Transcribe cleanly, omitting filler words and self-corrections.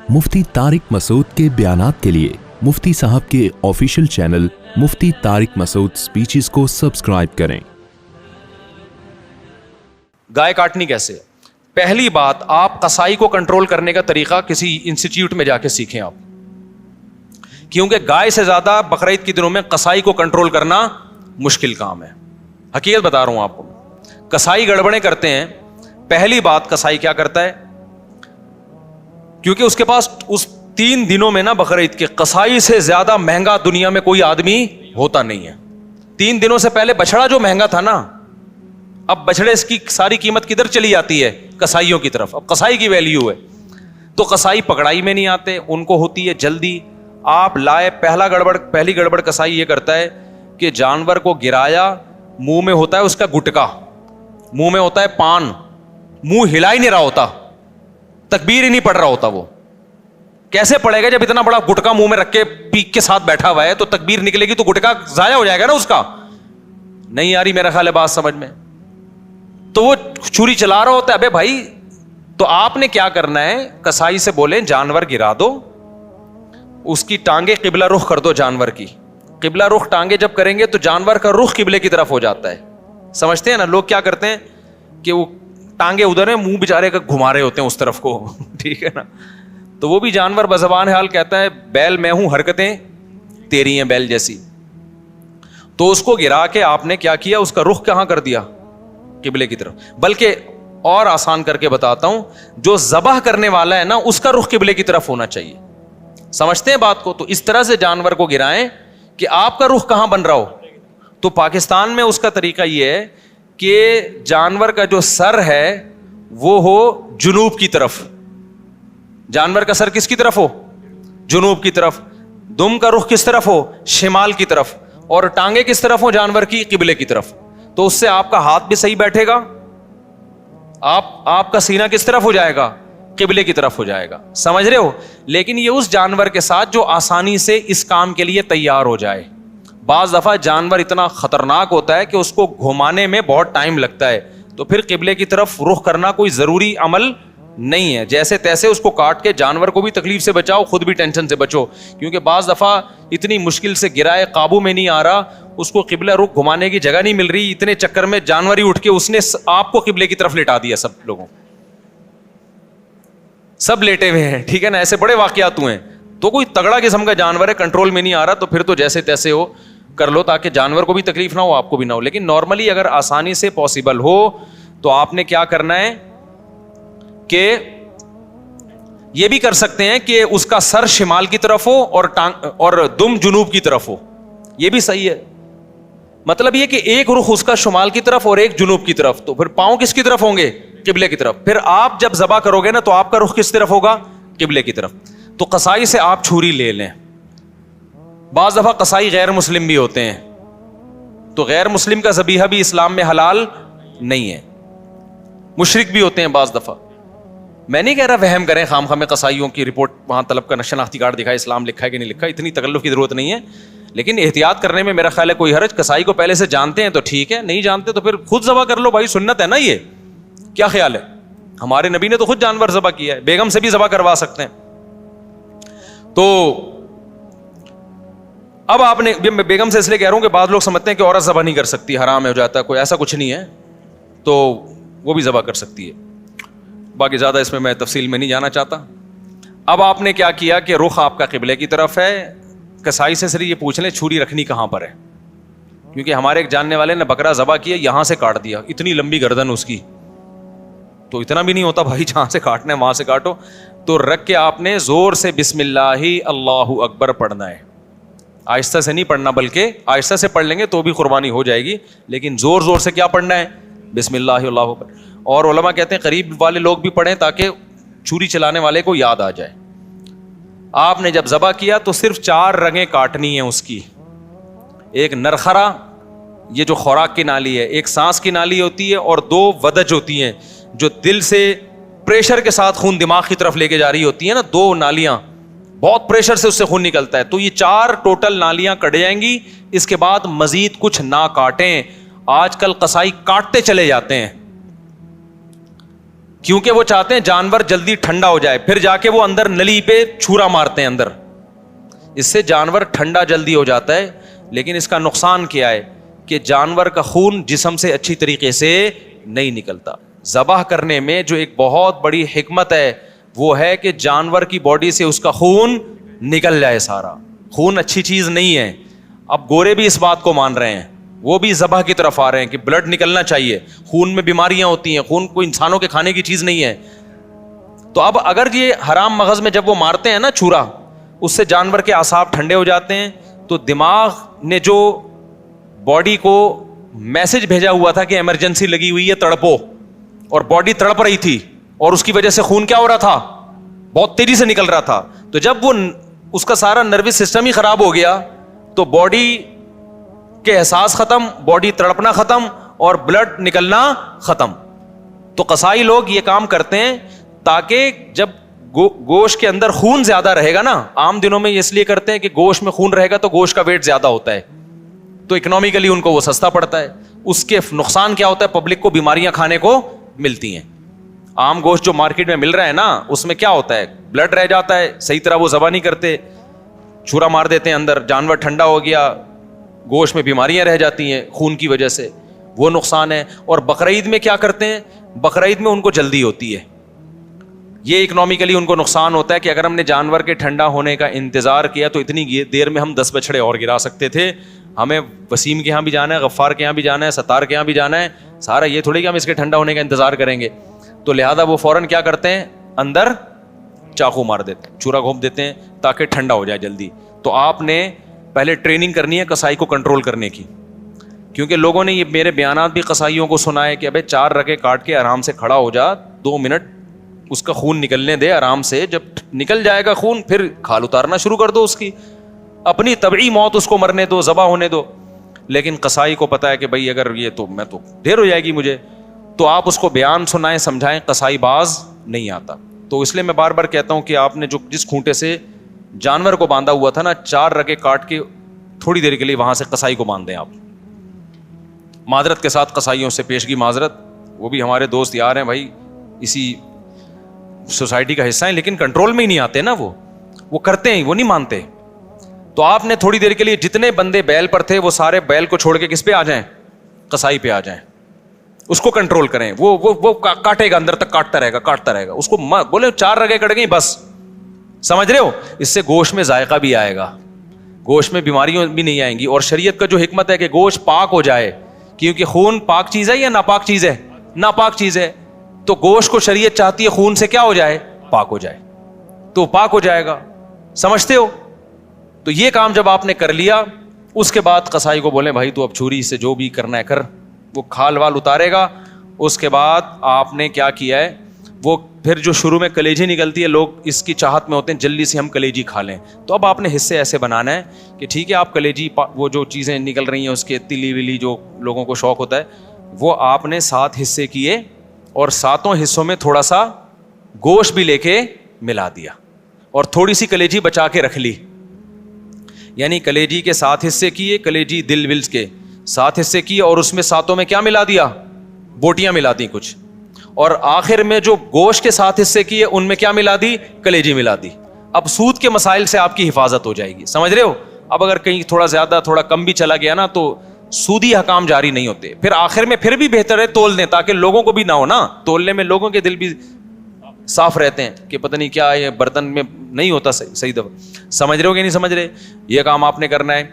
मुफ्ती तारिक मसूद के बयानात के लिए मुफ्ती साहब के ऑफिशियल चैनल मुफ्ती तारिक मसूद स्पीचेस को सब्सक्राइब करें। गाय काटनी कैसे? पहली बात, आप कसाई को कंट्रोल करने का तरीका किसी इंस्टीट्यूट में जाके सीखें आप, क्योंकि गाय से ज्यादा बकरीद के दिनों में कसाई को कंट्रोल करना मुश्किल काम है। हकीकत बता रहा हूं आपको, कसाई गड़बड़ें करते हैं। पहली बात, कसाई क्या करता है, क्योंकि उसके पास उस 3 दिनों में ना बकरीद के, कसाई से ज्यादा महंगा दुनिया में कोई आदमी होता नहीं है। 3 दिनों से पहले बछड़ा जो महंगा था ना, अब बछड़े की सारी कीमत किधर चली जाती है? कसाईयों की तरफ। अब कसाई की वैल्यू है, तो कसाई पकड़ाई में नहीं आते, उनको होती है जल्दी। आप लाए, पहली गड़बड़ कसाई ये करता है कि जानवर को गिराया, मुंह में होता है उसका गुटका, मुंह में होता है पान, मुंह हिला ही नहीं रहा होता, तकबीर ही नहीं पढ़ रहा होता। वो कैसे पड़ेगा जब इतना बड़ा गुटका मुंह में रख के पीक के साथ बैठा हुआ है? तो तकबीर निकलेगी तो गुटका जाया हो जाएगा ना उसका। नहीं आ रही मेरा ख्याल है बात समझ में? तो वो छुरी चला रहा होता है। अबे भाई, तो आपने क्या करना है, कसाई से बोले जानवर गिरा दो, उसकी टांगे किबला रुख कर दो। जानवर की किबला रुख टांगे जब करेंगे तो जानवर का रुख किबले की तरफ हो जाता है। समझते हैं ना? लोग क्या करते हैं कि वो टांगे उधर है, मुंह बेचारे का घुमा रहे होते हैं उस तरफ को ठीक है ना? तो वो भी जानवर बज़बान हाल कहता है बैल मैं हूं, हरकतें तेरी हैं बैल जैसी। तो उसको गिरा के आपने क्या किया, उसका रुख कहां कर दिया? किबले की तरफ। बल्कि और आसान करके बताता हूं, जो ज़बह करने वाला है ना, उसका रुख किबले की तरफ होना चाहिए। समझते हैं बात को? तो इस तरह से जानवर को गिराएं कि आपका रुख कहां बन रहा हो। तो पाकिस्तान में उसका तरीका यह है कि जानवर का जो सर है वो हो जुनूब की तरफ। जानवर का सर किसकी तरफ हो? जुनूब की तरफ। दुम का रुख किस तरफ हो? शिमाल की तरफ। और टांगे किस तरफ हो जानवर की? किबले की तरफ। तो उससे आपका हाथ भी सही बैठेगा, आपका सीना किस तरफ हो जाएगा? किबले की तरफ हो जाएगा। समझ रहे हो? लेकिन ये उस जानवर के साथ जो आसानी से इस काम के लिए तैयार हो जाए। बाज दफा जानवर इतना खतरनाक होता है कि उसको घुमाने में बहुत टाइम लगता है, तो फिर किबले की तरफ रुख करना कोई जरूरी अमल नहीं है। जैसे तैसे उसको काट के जानवर को भी तकलीफ से बचाओ, खुद भी टेंशन से बचो, क्योंकि बाज दफा इतनी मुश्किल से गिराए, काबू में नहीं आ रहा, उसको किबला रुख घुमाने की जगह नहीं मिल रही, इतने चक्कर में जानवर ही उठ के उसने आपको किबले की तरफ लेटा दिया। सब लोगों, सब लेटे हुए हैं, ठीक है ना? ऐसे बड़े वाकयात हुए हैं। तो कोई तगड़ा किस्म का जानवर है, कंट्रोल में नहीं आ रहा, तो फिर तो जैसे तैसे हो कर लो, ताकि जानवर को भी तकलीफ ना हो, आपको भी ना हो। लेकिन नॉर्मली अगर आसानी से पॉसिबल हो तो आपने क्या करना है कि ये भी कर सकते हैं कि उसका सर शिमाल की तरफ हो और दुम जुनूब की तरफ हो। ये भी सही है। मतलब ये कि एक रुख उसका शुमाल की तरफ और एक जुनूब की तरफ। तो फिर पांव किसकी तरफ होंगे? किबले की तरफ। फिर आप जब ज़बा करोगे ना, तो आपका रुख किस तरफ होगा? किबले की तरफ। तो कसाई से आप छुरी ले लें। बाज़ दफ़ा कसाई गैर मुस्लिम भी होते हैं, तो गैर मुस्लिम का ज़बीहा भी इस्लाम में हलाल नहीं है। मुशरिक भी होते हैं बाज़ दफ़ा। मैं नहीं कह रहा वहम करें खामखा में, कसाईयों की रिपोर्ट वहाँ तलब का शनाख्ती कार्ड दिखाए, इस्लाम लिखा है कि नहीं लिखा, इतनी तकल्लुफ़ की ज़रूरत नहीं है। लेकिन एहतियात करने में मेरा ख्याल है कोई हरज। कसाई को पहले से जानते हैं तो ठीक है, नहीं जानते तो फिर खुद ज़बा कर लो भाई, सुन्नत है ना ये। क्या ख्याल है? हमारे नबी ने तो खुद जानवर ज़बा किया है, बेगम से भी ज़बा करवा सकते हैं। तो अब आपने, मैं बेगम से इसलिए कह रहा हूं कि बाद लोग समझते हैं कि औरत ज़बा नहीं कर सकती, हराम हो जाता है, कोई ऐसा कुछ नहीं है, तो वो भी ज़बा कर सकती है। बाकी ज़्यादा इसमें मैं तफसील में नहीं जाना चाहता। अब आपने क्या किया कि रुख आपका किबले की तरफ है। कसाई से सिर्फ ये पूछ लें छुरी रखनी कहाँ पर है, क्योंकि हमारे एक जानने वाले ने बकरा ज़बा किया, यहाँ से काट दिया, इतनी लंबी गर्दन उसकी। तो इतना भी नहीं होता भाई, जहाँ से काटना है वहाँ से काटो। तो रख के आपने ज़ोर से बिस्मिल्लाहि अल्लाहु अकबर पढ़ना है। आहिस्ता से नहीं पढ़ना, बल्कि आहिस्ता से पढ़ लेंगे तो भी कुर्बानी हो जाएगी, लेकिन ज़ोर ज़ोर से क्या पढ़ना है? बिस्मिल्लाहि अल्लाहु अकबर। और उलमा कहते हैं करीब वाले लोग भी पढ़ें ताकि छुरी चलाने वाले को याद आ जाए। आपने जब ज़बा किया तो सिर्फ 4 रगें काटनी है उसकी। एक नरखरा, ये जो खुराक की नाली है, एक सांस की नाली होती है, और 2 वदज होती हैं जो दिल से प्रेशर के साथ खून दिमाग की तरफ लेके जा रही होती है ना, 2 नालियां, बहुत प्रेशर से उससे खून निकलता है। तो ये 4 टोटल नालियां कट जाएंगी। इसके बाद मजीद कुछ ना काटें। आजकल कसाई काटते चले जाते हैं, کیونکہ وہ چاہتے ہیں جانور جلدی ٹھنڈا ہو جائے, پھر جا کے وہ اندر نلی پہ چھرا مارتے ہیں اندر, اس سے جانور ٹھنڈا جلدی ہو جاتا ہے. لیکن اس کا نقصان کیا ہے کہ جانور کا خون جسم سے اچھی طریقے سے نہیں نکلتا. ذبح کرنے میں جو ایک بہت بڑی حکمت ہے وہ ہے کہ جانور کی باڈی سے اس کا خون نکل جائے سارا. خون اچھی چیز نہیں ہے. اب گورے بھی اس بات کو مان رہے ہیں, وہ بھی ذبح کی طرف آ رہے ہیں کہ بلڈ نکلنا چاہیے, خون میں بیماریاں ہوتی ہیں, خون کوئی انسانوں کے کھانے کی چیز نہیں ہے. تو اب اگر یہ حرام مغز میں جب وہ مارتے ہیں نا چھرا, اس سے جانور کے اعصاب ٹھنڈے ہو جاتے ہیں, تو دماغ نے جو باڈی کو میسج بھیجا ہوا تھا کہ ایمرجنسی لگی ہوئی ہے تڑپو, اور باڈی تڑپ رہی تھی اور اس کی وجہ سے خون کیا ہو رہا تھا, بہت تیزی سے نکل رہا تھا. تو جب وہ اس کا سارا نروس سسٹم ہی خراب ہو گیا تو باڈی کے احساس ختم, باڈی تڑپنا ختم, اور بلڈ نکلنا ختم. تو قصائی لوگ یہ کام کرتے ہیں تاکہ جب گوشت کے اندر خون زیادہ رہے گا نا, عام دنوں میں اس لیے کرتے ہیں کہ گوشت میں خون رہے گا تو گوشت کا ویٹ زیادہ ہوتا ہے, تو اکنامکلی ان کو وہ سستا پڑتا ہے. اس کے نقصان کیا ہوتا ہے, پبلک کو بیماریاں کھانے کو ملتی ہیں. عام گوشت جو مارکیٹ میں مل رہا ہے نا, اس میں کیا ہوتا ہے, بلڈ رہ جاتا ہے, صحیح طرح وہ ذبح نہیں کرتے, چھرا مار دیتے ہیں اندر, جانور ٹھنڈا ہو گیا, گوشت میں بیماریاں رہ جاتی ہیں خون کی وجہ سے, وہ نقصان ہے. اور بقرعید میں کیا کرتے ہیں, بقرعید میں ان کو جلدی ہوتی ہے, یہ اکنامکلی ان کو نقصان ہوتا ہے کہ اگر ہم نے جانور کے ٹھنڈا ہونے کا انتظار کیا تو اتنی دیر میں ہم 10 بچڑے اور گرا سکتے تھے. ہمیں وسیم کے یہاں بھی جانا ہے, غفار کے یہاں بھی جانا ہے, ستار کے یہاں بھی جانا ہے, سارا یہ تھوڑی کہ ہم اس کے ٹھنڈا ہونے کا انتظار کریں گے. تو لہٰذا وہ فوراً کیا کرتے ہیں, اندر چاقو مار دیتے ہیں, چھرا گھونپ دیتے ہیں تاکہ ٹھنڈا ہو جائے جلدی. تو آپ نے پہلے ٹریننگ کرنی ہے قصائی کو کنٹرول کرنے کی, کیونکہ لوگوں نے یہ میرے بیانات بھی قصائیوں کو سنائے کہ ابے 4 رگے کاٹ کے آرام سے کھڑا ہو جا, 2 منٹ اس کا خون نکلنے دے آرام سے, جب نکل جائے گا خون پھر کھال اتارنا شروع کر دو, اس کی اپنی طبعی موت اس کو مرنے دو, ذبح ہونے دو. لیکن قصائی کو پتا ہے کہ بھائی اگر یہ تو میں تو دیر ہو جائے گی مجھے, تو آپ اس کو بیان سنائیں, سمجھائیں, قصائی باز نہیں آتا. تو اس لیے میں بار بار کہتا ہوں کہ آپ نے جو جس کھونٹے سے جانور کو باندھا ہوا تھا نا, 4 رگے کاٹ کے تھوڑی دیر کے لیے وہاں سے قصائی کو باندھ دیں آپ. معذرت کے ساتھ قصائیوں سے پیشگی معذرت, وہ بھی ہمارے دوست یار ہیں بھائی, اسی سوسائٹی کا حصہ ہیں, لیکن کنٹرول میں ہی نہیں آتے نا, وہ کرتے ہیں, وہ نہیں مانتے. تو آپ نے تھوڑی دیر کے لیے جتنے بندے بیل پر تھے وہ سارے بیل کو چھوڑ کے کس پہ آ جائیں, قصائی پہ آ جائیں, اس کو کنٹرول کریں. وہ کاٹے گا, اندر تک کاٹتا رہے گا, اس کو بولے 4 رگیں کٹ گئی بس, سمجھ رہے ہو, اس سے گوشت میں ذائقہ بھی آئے گا, گوشت میں بیماریاں بھی نہیں آئیں گی. اور شریعت کا جو حکمت ہے کہ گوشت پاک ہو جائے, کیونکہ خون پاک چیز ہے یا ناپاک چیز ہے, ناپاک چیز ہے, تو گوشت کو شریعت چاہتی ہے خون سے کیا ہو جائے, پاک ہو جائے, تو پاک ہو جائے گا. سمجھتے ہو؟ تو یہ کام جب آپ نے کر لیا, اس کے بعد قصائی کو بولیں بھائی تو اب چھری سے جو بھی کرنا ہے کر, وہ کھال وال اتارے گا. اس کے بعد آپ نے کیا کیا ہے, وہ پھر جو شروع میں کلیجی نکلتی ہے, لوگ اس کی چاہت میں ہوتے ہیں جلدی سے ہم کلیجی کھا لیں. تو اب آپ نے حصے ایسے بنانا ہے کہ ٹھیک ہے آپ کلیجی, وہ جو چیزیں نکل رہی ہیں اس کے تلی ولی جو لوگوں کو شوق ہوتا ہے, وہ آپ نے 7 حصے کیے, اور 7 حصوں میں تھوڑا سا گوشت بھی لے کے ملا دیا, اور تھوڑی سی کلیجی بچا کے رکھ لی. یعنی کلیجی کے 7 حصے کیے, کلیجی دل ولز کے 7 حصے کیے, اور اس میں 7 میں کیا ملا دیا, بوٹیاں ملا دی کچھ, اور آخر میں جو گوشت کے 7 حصے کیے ان میں کیا ملا دی, کلیجی ملا دی. اب سود کے مسائل سے آپ کی حفاظت ہو جائے گی, سمجھ رہے ہو. اب اگر کہیں تھوڑا زیادہ تھوڑا کم بھی چلا گیا نا تو سودی حکام جاری نہیں ہوتے. پھر آخر میں پھر بھی بہتر ہے تول دیں, تاکہ لوگوں کو بھی نہ ہو نا, تولنے میں لوگوں کے دل بھی صاف رہتے ہیں کہ پتہ نہیں کیا یہ برتن میں نہیں ہوتا صحیح دفعہ. سمجھ رہے ہو کہ نہیں سمجھ رہے, یہ کام آپ نے کرنا ہے.